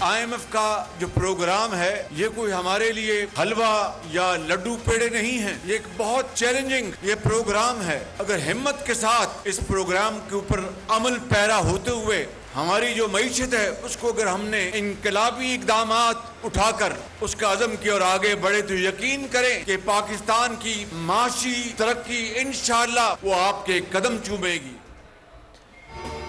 IMF का जो programme है ये कोई हमारे लिए हलवा या लड्डू पेड़े नहीं है, ये एक बहुत चैलेंजिंग ये प्रोग्राम है। अगर हिम्मत के साथ इस प्रोग्राम के ऊपर अमल पैरा होते हुए हमारी जो मईशत है उसको अगर हमने इनकलाबी इक़दामात उठाकर उसका अज़म किया और आगे बढ़े तो यकीन करें कि पाकिस्तान की माशी तरक्की इंशाअल्लाह वो आपके कदम चूमेगी।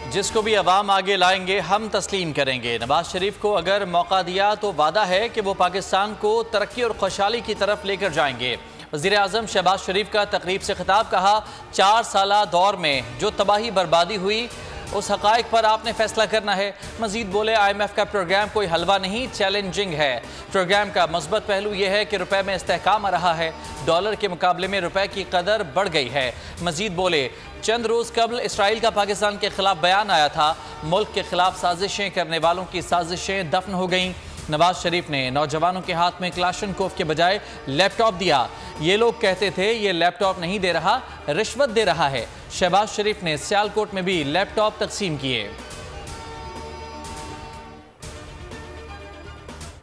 जिसको भी अवाम आगे लाएंगे हम तस्लीम करेंगे। नवाज शरीफ को अगर मौका दिया तो वादा है कि वो पाकिस्तान को तरक्की और खुशहाली की तरफ लेकर जाएंगे। वज़ीर आज़म शहबाज शरीफ का तकरीब से खिताब, कहा 4 साला दौर में जो तबाही बर्बादी हुई उस हक़ाइक़ पर आपने फैसला करना है। मज़ीद बोले IMF का प्रोग्राम कोई हलवा नहीं, चैलेंजिंग है। प्रोग्राम का मुस्बत पहलू यह है कि रुपए में इस्तेहकाम आ रहा है, डॉलर के मुकाबले में रुपए की कदर बढ़ गई है। मज़ीद बोले चंद रोज़ कबल इसराइल का पाकिस्तान के खिलाफ बयान आया था, मुल्क के खिलाफ साजिशें करने वालों की साजिशें दफन हो गईं। नवाज शरीफ ने नौजवानों के हाथ में क्लाशनकोव के बजाय लैपटॉप दिया। ये लोग कहते थे ये लैपटॉप नहीं दे रहा, रिश्वत दे रहा है। शहबाज शरीफ ने सियालकोट में भी लैपटॉप तकसीम किए।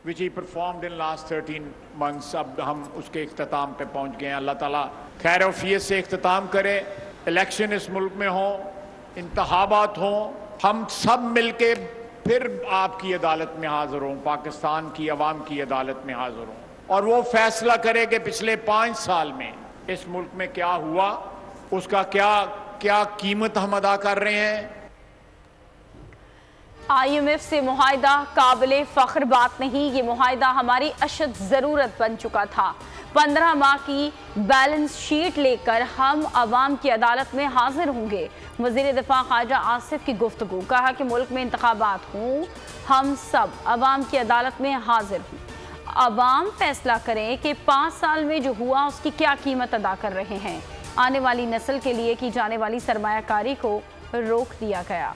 Which he performed in last 13 months, अब हम उसके इख्तिताम पे पहुंच गए हैं। अल्लाह ताला खैर वफियत से इख्तिताम करे, इलेक्शन इस मुल्क में हो, इंतखाबात हो, हम सब मिलके फिर आपकी अदालत में हाजिर हों, पाकिस्तान की अवाम की अदालत में हाजिर हों और वो फैसला करे कि पिछले 5 साल में इस मुल्क में क्या हुआ, उसका क्या कीमत हम अदा कर रहे हैं। IMF से मुआहिदा काबिले फ़ख्र बात नहीं, ये मुआहिदा हमारी अशद ज़रूरत बन चुका था। 15 माह की बैलेंस शीट लेकर हम अवाम की अदालत में हाजिर होंगे। वज़ीर दिफा ख्वाजा आसिफ की गुफ्तगू, कहा कि मुल्क में इंतखाबात हों, हम सब अवाम की अदालत में हाजिर हों, अवाम फैसला करें कि 5 साल में जो हुआ उसकी क्या कीमत अदा कर रहे हैं। आने वाली नस्ल के लिए की जाने वाली सरमायाकारी को रोक दिया गया।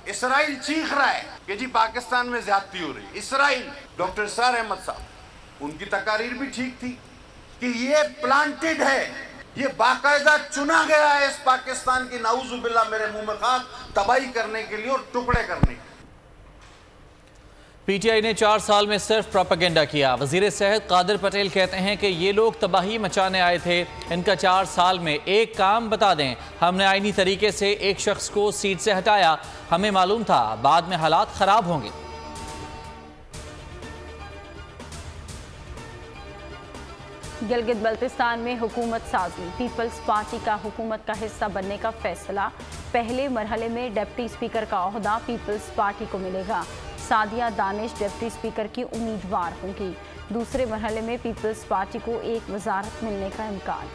इसराइल चीख रहा है कि जी पाकिस्तान में ज्यादती हो रही। इसराइल, डॉक्टर इस्रार अहमद साहब, उनकी तकारीर भी ठीक थी कि ये प्लांटेड है, ये बाकायदा चुना गया है इस पाकिस्तान की नाउजुबिल्ला मेरे मुंह में खाक तबाही करने के लिए और टुकड़े करने के लिए। PTI ने 4 साल में सिर्फ प्रोपेगेंडा किया। वज़ीर सेहत कादिर पटेल कहते हैं कि ये लोग तबाही मचाने आए थे, इनका 4 साल में एक काम बता दें। हमने आईनी तरीके से एक शख्स को सीट से हटाया, हमें मालूम था बाद में हालात ख़राब होंगे। गिलगित बल्तिस्तान में हुकूमत साजी, पीपल्स पार्टी का हुकूमत का हिस्सा बनने का फैसला। पहले मरहले में डिप्टी स्पीकर का ओहदा पीपल्स पार्टी को मिलेगा। सादिया दानिश डिप्टी स्पीकर की उम्मीदवार होंगी। दूसरे मरहले में पीपल्स पार्टी को एक वजारत मिलने का इम्कान।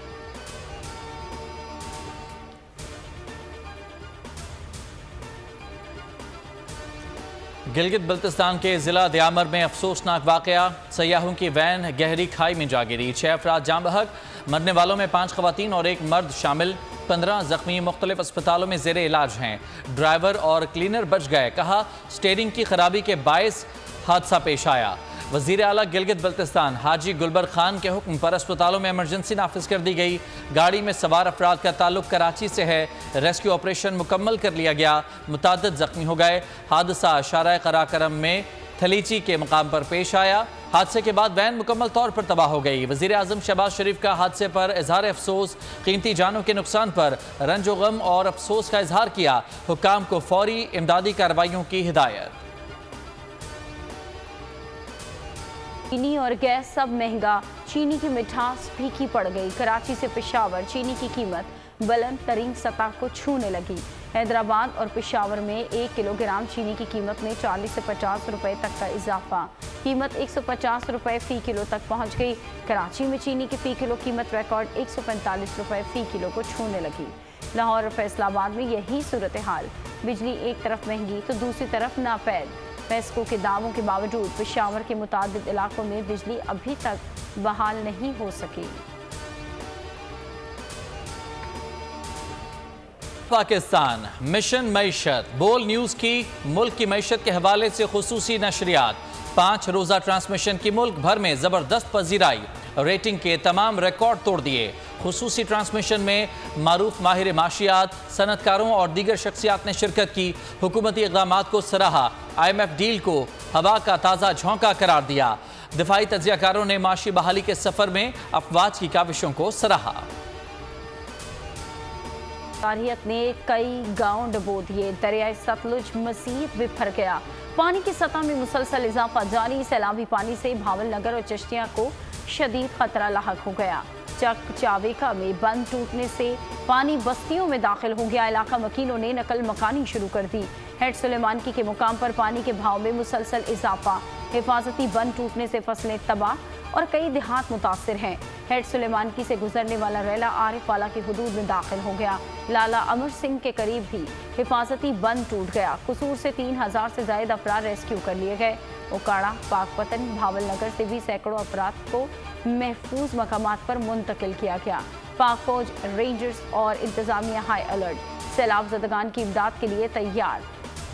गिलगित बल्तिस्तान के ज़िला दयामर में अफसोसनाक वाक़या, सयाहों की वैन गहरी खाई में जा गिरी। 6 अफराद जाँ बहक, मरने वालों में 5 ख़वातीन और 1 मर्द शामिल। 15 जख्मी मुख्तलिफ अस्पतालों में ज़ेरे इलाज हैं। ड्राइवर और क्लीनर बच गए, कहा स्टीयरिंग की खराबी के बायस हादसा पेश आया। वज़ीर आला गिलगित बल्तिस्तान हाजी गुलबर खान के हुक्म पर अस्पतालों में इमरजेंसी नाफिज कर दी गई। गाड़ी में सवार अफराद का ताल्लुक कराची से है। रेस्क्यू ऑपरेशन मुकम्मल कर लिया गया, मुताद्दिद जख्मी हो गए। हादसा शारा कराकरम में थलीची के मकाम पर पेश आया। हादसे के बाद वैन मुकम्मल तौर पर तबाह हो गई। वज़ीर आज़म शहबाज शरीफ का हादसे पर इजहार अफसोस, कीमती जानों के नुकसान पर रंजो गम और अफसोस का इजहार किया। हुक्काम को फौरी इमदादी कार्रवाइयों की हिदायत। चीनी और गैस सब महंगा, चीनी की मिठास फीकी पड़ गई। कराची से पेशावर चीनी की कीमत बुलंद तरीन सतह को छूने लगी। हैदराबाद और पेशावर में 1 किलोग्राम चीनी की कीमत में 40 से 50 रुपए तक का इजाफा। कीमत 150 रुपए फ़ी किलो तक पहुंच गई। कराची में चीनी की फ़ी किलो कीमत रिकॉर्ड 145 रुपए फ़ी किलो को छूने लगी। लाहौर और फैसलाबाद में यही सूरत हाल। बिजली एक तरफ महंगी तो दूसरी तरफ नापैद। पेस्को के दावों के बावजूद पेशावर के मुतादिद इलाकों में बिजली अभी तक बहाल नहीं हो सकी। पाकिस्तान मिशन मईशत, बोल न्यूज़ की मुल्क की मईशत के हवाले से खुसूसी नशरियात। 5 रोज़ा ट्रांसमिशन की मुल्क भर में ज़बरदस्त पजीराई, रेटिंग के तमाम रिकॉर्ड तोड़ दिए। खुसूसी ट्रांसमिशन में मारूफ माहिर माशियात, सनतकारों और दीगर शख्सियात ने शिरकत की। हुकूमती इक़दामात को सराहा। IMF डील को हवा का ताज़ा झोंका करार दिया। दिफाई तज्जियाकारों ने माशी बहाली के सफ़र में अफवाज की काविशों को सराहा। तारीख ने कई गांव डुबो दिए। दरियाए सतलुज मज़ीद बिफर गया। पानी की सतह में मुसलसल इजाफा जारी। सैलाबी पानी से भावल नगर और चिश्तिया को शदीद खतरा लाहक हो गया। चक चावेका में बंद टूटने से पानी बस्तियों में दाखिल हो गया। इलाका मकीनों ने नकल मकानी शुरू कर दी। हेड सुलेमानकी के मुकाम पर पानी के भाव में मुसलसल इजाफा। हिफाजती बंद टूटने से फसलें तबाह और कई देहात मुतासिर हैं। हेड सुलेमानकी से गुजरने वाला रेला आरिफ वाला की हुदूद में दाखिल हो गया। लाला अमर सिंह के करीब भी हिफाजती बंद टूट गया। कसूर से 3000 से ज्यादा अफराद रेस्क्यू कर लिए गए। उकाड़ा, पाकपतन, भावल नगर से भी सैकड़ों अफराद को महफूज मकामात पर मुंतकिल किया गया। पाक फौज, रेंजर्स और इंतजामिया हाई अलर्ट। सैलाब ज़दगान की इमदाद के लिए तैयार।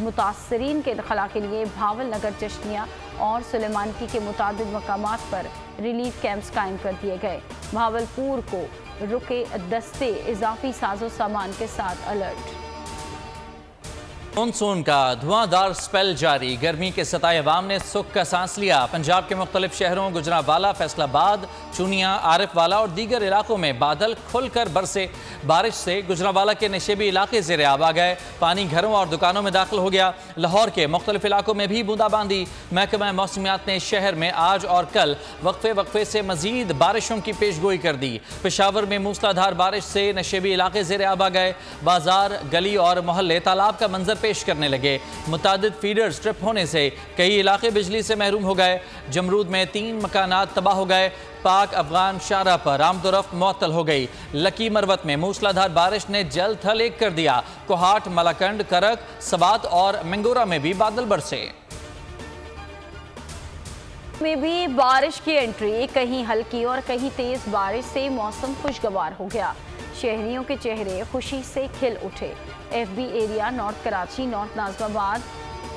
मुतासरीन के खला के लिए भावल नगर, चश्तिया और सुलेमानकी के मुतादिद मकामात पर रिलीफ कैंप्स कायम कर दिए गए। भावलपुर को रुके दस्ते इजाफी साजो सामान के साथ अलर्ट। मानसून का धुआंधार स्पेल जारी। गर्मी के सताए अवाम ने सुख का सांस लिया। पंजाब के मुख्तलिफ शहरों गुजरांवाला, फैसलाबाद, चुनिया, आरिफ वाला और दीगर इलाकों में बादल खुलकर बरसे। बारिश से गुजरांवाला के नशेबी इलाके ज़ेरे आब आ गए। पानी घरों और दुकानों में दाखिल हो गया। लाहौर के मुख्तलिफ इलाकों में भी बूंदाबांदी। महकमा मौसमियात ने शहर में आज और कल वक्फे वक्फे से मजीद बारिशों की पेशगोई कर दी। पेशावर में मूसलाधार बारिश से नशेबी इलाके ज़ेरे आब आ गए। बाजार, गली और मोहल्ले तालाब का मंजर पेश करने लगे। मुतादिद फीडर स्ट्रिप होने से कई इलाके बिजली से महरूम हो गए। जमरूद में 3 मकानात तबाह हो गए। पाक अफगान शाहरा पर आमदोरफ्त मुअत्तल हो गई। लकी मरवत में मूसलाधार बारिश ने जल थल एक कर दिया। कोहाट, मलाकंड, करक, सबात और मंगोरा में भी बादल बरसे। में भी बारिश की एंट्री। कहीं हल्की और कहीं तेज बारिश से मौसम खुशगवार हो गया। शहरियों के चेहरे खुशी से खिल उठे। FB area, north Karachi, north Nazimabad,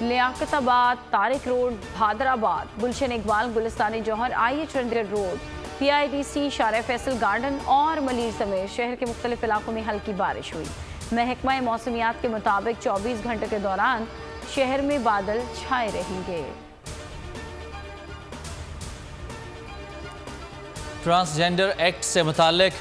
Liaquatabad, Tariq road, Bahadurabad, Gulshan Iqbal, Gulistan Jauhar, IH Chandra road, PIDC, Shahrah Faisal garden और मलीर समेत शहर के मुख्तलिफ इलाकों में हल्की बारिश हुई। महकमा मौसमियात के मुताबिक 24 घंटे के दौरान शहर में बादल छाए रहेंगे। ट्रांसजेंडर एक्ट से मुतालिक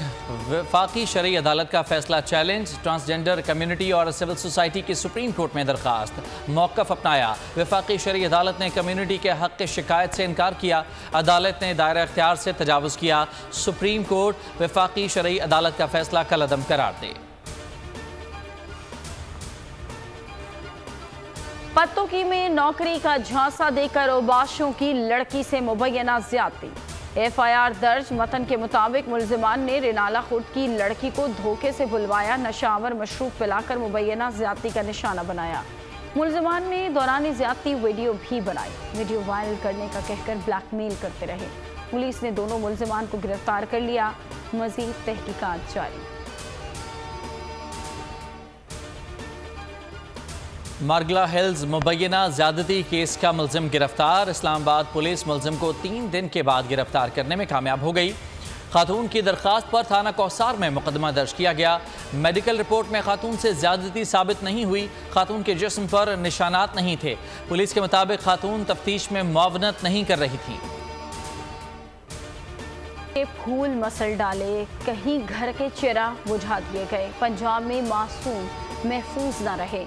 वफाकी शरई अदालत का फैसला चैलेंज। ट्रांसजेंडर कम्युनिटी और सिविल सोसाइटी की सुप्रीम कोर्ट में दरखास्त। मौक़िफ़ अपनाया। वफाकी शरई अदालत ने कम्युनिटी के हक़ की शिकायत से इनकार किया। अदालत ने दायरा इख्तियार से तजावुज़ किया। सुप्रीम कोर्ट वफाकी शरई अदालत का फैसला कलअदम करार दे। पत्तोकी में नौकरी का झांसा देकर ओबाशों की लड़की से मुबैना ज्यादती। FIR दर्ज। मतन के मुताबिक मुल्जिमान ने रिनाला खुर्द की लड़की को धोखे से बुलवाया। नशावर मशरूब पिलाकर मुबैना ज्यादती का निशाना बनाया। मुल्जिमान ने दौरान ज्यादती वीडियो भी बनाई। वीडियो वायरल करने का कहकर ब्लैकमेल करते रहे। पुलिस ने दोनों मुल्जिमान को गिरफ्तार कर लिया। मजीद तहकीकात जारी। मारगला हिल्स मुबैना ज्यादती केस का मुलजिम गिरफ्तार। इस्लामाबाद पुलिस मुलजिम को 3 दिन के बाद गिरफ्तार करने में कामयाब हो गई। खातून की दरख्वास्त पर थाना कौसार में मुकदमा दर्ज किया गया। मेडिकल रिपोर्ट में खातून से ज्यादती साबित नहीं हुई। खातून के जिस्म पर निशानात नहीं थे। पुलिस के मुताबिक खातून तफ्तीश में मुआवनत नहीं कर रही थी। फूल मसल डाले, कहीं घर के चिराग बुझा दिए गए। पंजाब में मासूम महफूज न रहे।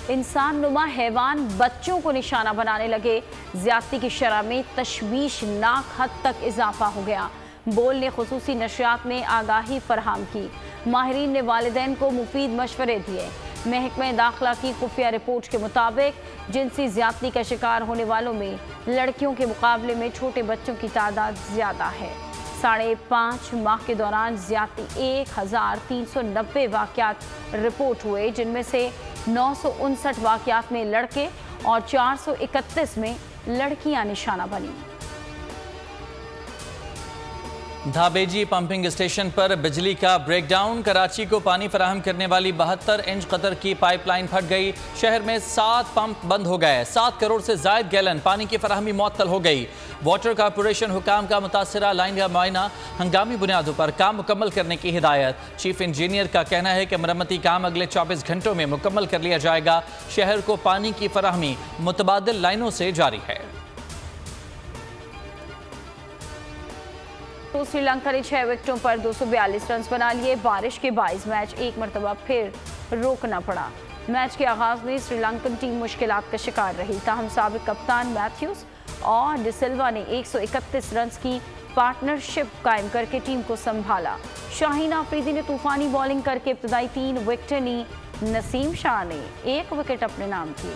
इंसान नुमा हैवान बच्चों को निशाना बनाने लगे। ज्यादती की शरह में तशवीशनाक हद तक इजाफा हो गया। बोल ने खुसूसी नशरियात में आगाही फरहम की। माहिरीन ने वालिदैन को मुफीद मशवरे दिए। महकमा दाखिला की खुफिया रिपोर्ट के मुताबिक जिनसी ज्यादती का शिकार होने वालों में लड़कियों के मुकाबले में छोटे बच्चों की तादाद ज्यादा है। 5.5 माह के दौरान ज्यादती 1390 वाक़यात रिपोर्ट हुए, जिनमें से 959 वाक़यात में लड़के और 431 में लड़कियां निशाना बनी। धाबेजी पंपिंग स्टेशन पर बिजली का ब्रेकडाउन। कराची को पानी फराहम करने वाली 72 इंच कतर की पाइपलाइन फट गई। शहर में 7 पंप बंद हो गए। 7 करोड़ से जायद गैलन पानी की फराहमी मुअत्तल हो गई। वाटर कॉरपोरेशन हुकाम का मुतासरा लाइन का मुआयना, हंगामी बुनियादों पर काम मुकम्मल करने की हिदायत। चीफ इंजीनियर का कहना है कि मरम्मती काम अगले 24 घंटों में मुकम्मल कर लिया जाएगा। शहर को पानी की फराहमी मुतबादिल लाइनों से जारी है। तो श्रीलंका ने 6 विकेटों पर 242 रन बना लिए। बारिश के बाइस मैच एक मरतबा फिर रोकना पड़ा। मैच के आगाज में श्रीलंकन टीम मुश्किलात का शिकार रही, ताहम साबिक कप्तान मैथ्यूज और डिसिल्वा ने 131 रन की पार्टनरशिप कायम करके टीम को संभाला। शाहीन आफरीदी ने तूफानी बॉलिंग करके इब्तदाई 3 विकेटें ली। नसीम शाह ने 1 विकेट अपने नाम की।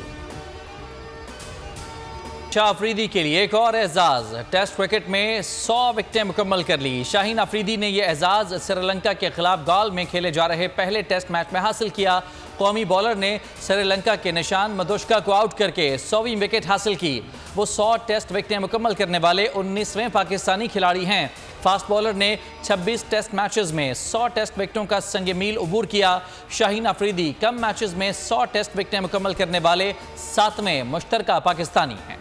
शाह अफरीदी के लिए एक और एजाज। टेस्ट क्रिकेट में 100 विकेटें मुकम्मल कर ली। शाहीन अफरीदी ने यह एजाज श्रीलंका के खिलाफ गाल में खेले जा रहे पहले टेस्ट मैच में हासिल किया। कौमी बॉलर ने श्रीलंका के निशान मदुश्का को आउट करके 100वीं विकेट हासिल की। वो 100 टेस्ट विकेटें मुकम्मल करने वाले 19वें पाकिस्तानी खिलाड़ी हैं। फास्ट बॉलर ने 26 टेस्ट मैचेस में 100 टेस्ट विकेटों का संग मील उबूर किया। शाहीन अफरीदी कम मैचेस में 100 टेस्ट विकेटें मुकम्मल करने वाले 7वें मुश्तरका पाकिस्तानी हैं।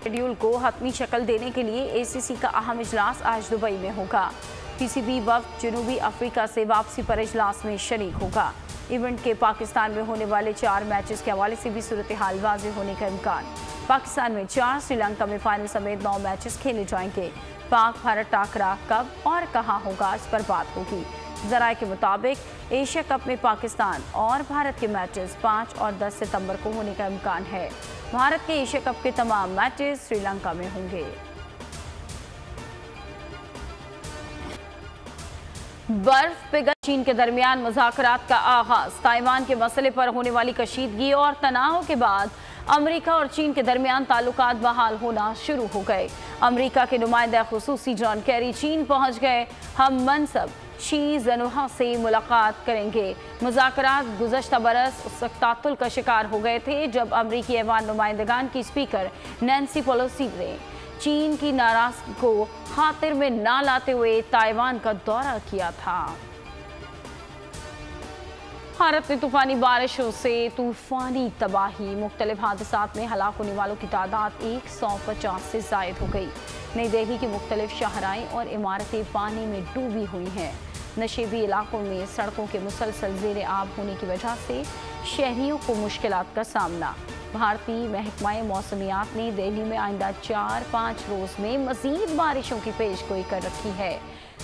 शेड्यूल को हतमी शक्ल देने के लिए एसीसी का अहम इजलास आज दुबई में होगा। पीसीबी वफ्द जनूबी अफ्रीका से वापसी पर इजलास में शरीक होगा। इवेंट के पाकिस्तान में होने वाले 4 मैचेस के हवाले से भी सूरत हाल वाज़ेह होने का इम्कान। पाकिस्तान में 4, श्रीलंका में फाइनल समेत 9 मैचेस खेले जाएंगे। पाक भारत टाकरा कब और कहां होगा, इस पर बात होगी। ज़राए के मुताबिक एशिया कप में पाकिस्तान और भारत के मैचेस 5 और 10 सितंबर को होने का इम्कान है। भारत के एशिया कप के तमाम मैचेस श्रीलंका में होंगे। बर्फ पिघल चीन के दरमियान मुज़ाकरात का आगाज। ताइवान के मसले पर होने वाली कशीदगी और तनाव के बाद अमेरिका और चीन के दरमियान ताल्लुकात बहाल होना शुरू हो गए। अमेरिका के नुमाइंदा खुसूसी जॉन कैरी चीन पहुंच गए। हम मनसब शी जनुहा से मुलाकात करेंगे। मुज़ाकरात गुज़श्ता बरस उस तातुल का शिकार हो गए थे जब अमरीकी ऐवान नुमाइंदगान की स्पीकर नैन्सी पेलोसी ने चीन की नाराज़गी को खातिर में ना लाते हुए ताइवान का दौरा किया था। भारत में तूफानी बारिशों से तूफानी तबाही। मुख्तलिफ हादसात में हलाक होने वालों की तादाद 150 से जायद हो गई। नई दिल्ली की मुख्तलिफ शाहराएं और इमारतें पानी में डूबी हुई हैं। नशेबी इलाकों में सड़कों के मुसलसल ज़ेर आब होने की वजह से शहरियों को मुश्किलात का सामना। भारतीय महकमा मौसमियात ने दिल्ली में आइंदा 4-5 रोज़ में मज़ीद बारिशों की पेशगोई कर रखी है।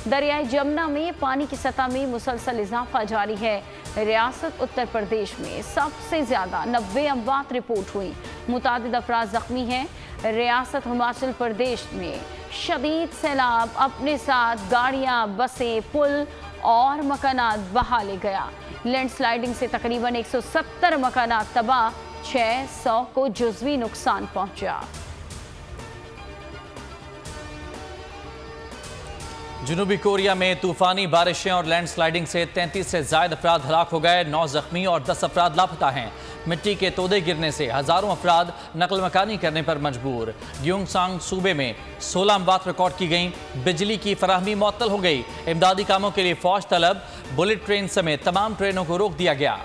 दरियाई जमुना में पानी की सतह में मुसलसल इजाफा जारी है। रियासत उत्तर प्रदेश में सबसे ज़्यादा 90 अमवात रिपोर्ट हुई। मुतादिद अफराद ज़ख्मी हैं। रियासत हिमाचल प्रदेश में शदीद सैलाब अपने साथ गाड़ियाँ, बसें, पुल और मकानात बहा ले गया। लैंडस्लाइडिंग से तकरीबन 170 मकानात तबाह, 600 को जुज़वी नुकसान पहुँचा। जनूबी कोरिया में तूफानी बारिशें और लैंडस्लाइडिंग से 33 से ज़ायद अफराद हलाक हो गए। 9 ज़ख्मी और 10 अफराद लापता हैं। मिट्टी के तोदे गिरने से हज़ारों अफराद नकल मकानी करने पर मजबूर। ग्योंगसांग सूबे में 16 अमवात रिकॉर्ड की गई। बिजली की फराहमी मुअत्तल हो गई। इमदादी कामों के लिए फौज तलब। बुलेट ट्रेन समेत तमाम ट्रेनों को रोक दिया गया।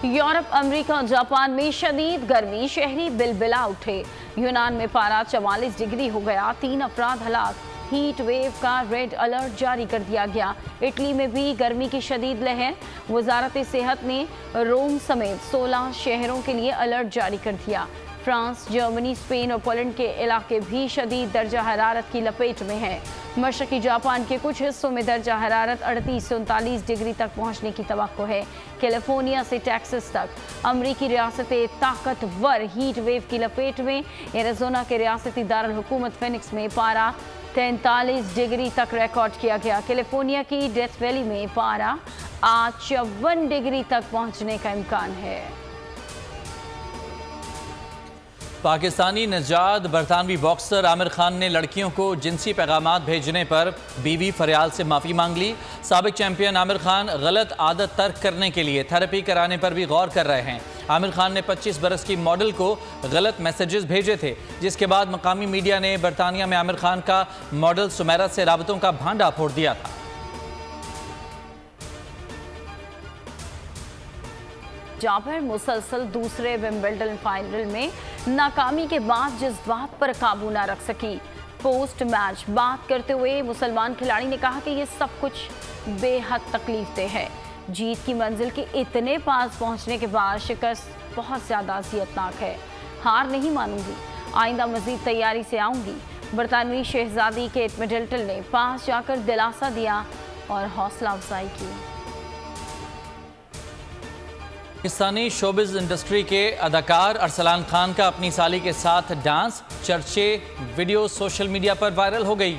यूरोप, अमेरिका और जापान में शदीद गर्मी, शहरी बिलबिला उठे। यूनान में पारा 44 डिग्री हो गया। 3 अफराद हलाक। हीट वेव का रेड अलर्ट जारी कर दिया गया। इटली में भी गर्मी की शदीद लहर। वजारत सेहत ने रोम समेत 16 शहरों के लिए अलर्ट जारी कर दिया। फ्रांस, जर्मनी, स्पेन और पोलैंड के इलाके भी शदीद दर्जा हरारत की लपेट में हैं। मशरकी जापान के कुछ हिस्सों में दर्जा हरारत 38 से 39 डिग्री तक पहुंचने की तवक्को है। कैलिफोर्निया से टेक्सास तक अमरीकी रियासतें ताकतवर हीट वेव की लपेट में। एरिज़ोना के रियासती दारुल हुकूमत फिनिक्स में पारा 43 डिग्री तक रिकॉर्ड किया गया। कैलिफोर्निया की डेथ वैली में पारा आज 54 डिग्री तक पहुंचने का इम्कान है। पाकिस्तानी नजाद बरतानवी बॉक्सर आमिर खान ने लड़कियों को जिनसी पैगामात भेजने पर बीवी फरियाल से माफ़ी मांग ली। साबिक चैंपियन आमिर खान गलत आदत तर्क करने के लिए थेरेपी कराने पर भी गौर कर रहे हैं। आमिर खान ने 25 बरस की मॉडल को गलत मैसेजेस भेजे थे, जिसके बाद मकामी मीडिया ने बरतानिया में आमिर खान का मॉडल सुमेरा से राबतों का भांडा फोड़ दिया था। जाबर मुसलसल दूसरे विंबलडन फाइनल में नाकामी के बाद जज्बात पर काबू न रख सकी। पोस्ट मैच बात करते हुए मुसलमान खिलाड़ी ने कहा कि ये सब कुछ बेहद तकलीफदेह है। जीत की मंजिल के इतने पास पहुंचने के बाद शिकस्त बहुत ज़्यादा अज़ियतनाक है। हार नहीं मानूंगी, आइंदा मज़ीद तैयारी से आऊंगी। बरतानवी शहजादी केट मिडलटन ने पास जाकर दिलासा दिया और हौसला अफजाई की। पाकिस्तानी शोबिज़ इंडस्ट्री के अदाकार अरसलान खान का अपनी साली के साथ डांस, चर्चे वीडियो सोशल मीडिया पर वायरल हो गई।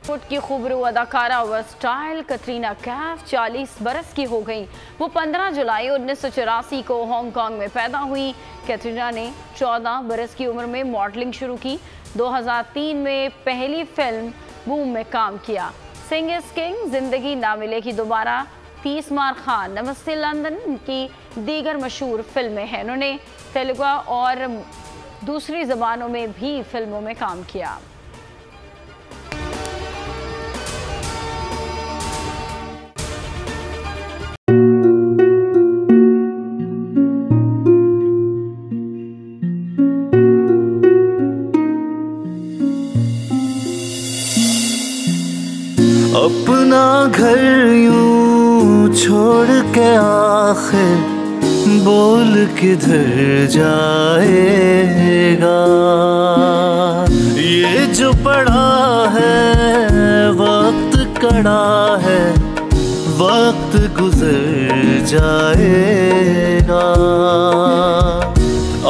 बॉलीवुड की खूबरू अदाकारा व स्टाइल कटरीना कैफ 40 बरस की हो गई। वो 15 जुलाई 1984 को हांगकांग में पैदा हुई। कैटरीना ने 14 बरस की उम्र में मॉडलिंग शुरू की। 2003 में पहली फिल्म बूम में काम किया। सिंग इज किंग, जिंदगी ना मिलेगी दोबारा, 30 मार खान, नमस्ते लंदन की दीगर मशहूर फिल्में हैं। उन्होंने तेलुगु और दूसरी जबानों में भी फिल्मों में काम किया। अपना घर यूं छोड़ के आखिर बोल किधर जाएगा। ये जो पड़ा है वक्त कड़ा है, वक्त गुजर जाएगा।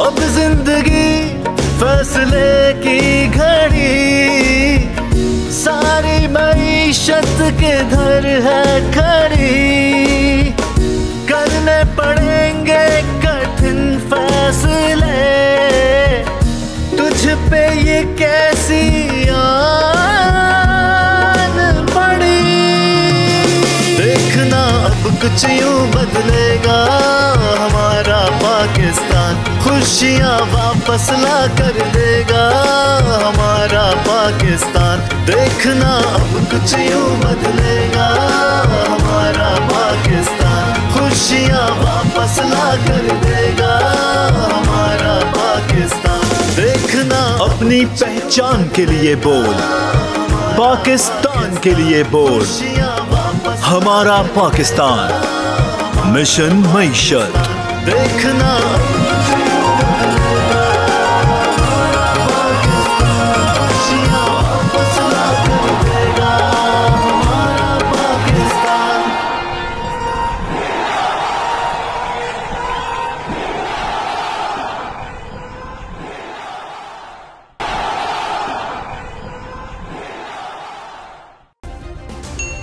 अब जिंदगी फैसले की घड़ी, सारी मईशत के घर है खड़ी। करने पड़ेंगे कठिन फैसले, तुझ पे ये कैसी आन पड़ी। देखना अब कुछ यूं बदलेगा हमारा पाकिस्तान, खुशियाँ वापस ला कर देगा हमारा पाकिस्तान। देखना अब कुछ यूं बदलेगा हमारा पाकिस्तान, खुशियाँ वापस ला कर देगा हमारा पाकिस्तान। देखना अपनी पहचान के लिए बोल, पाकिस्तान के लिए बोल, हमारा पाकिस्तान, मिशन मईशत। देखना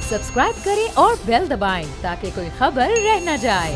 सब्सक्राइब करें और बेल दबाएं ताकि कोई खबर रह न जाए।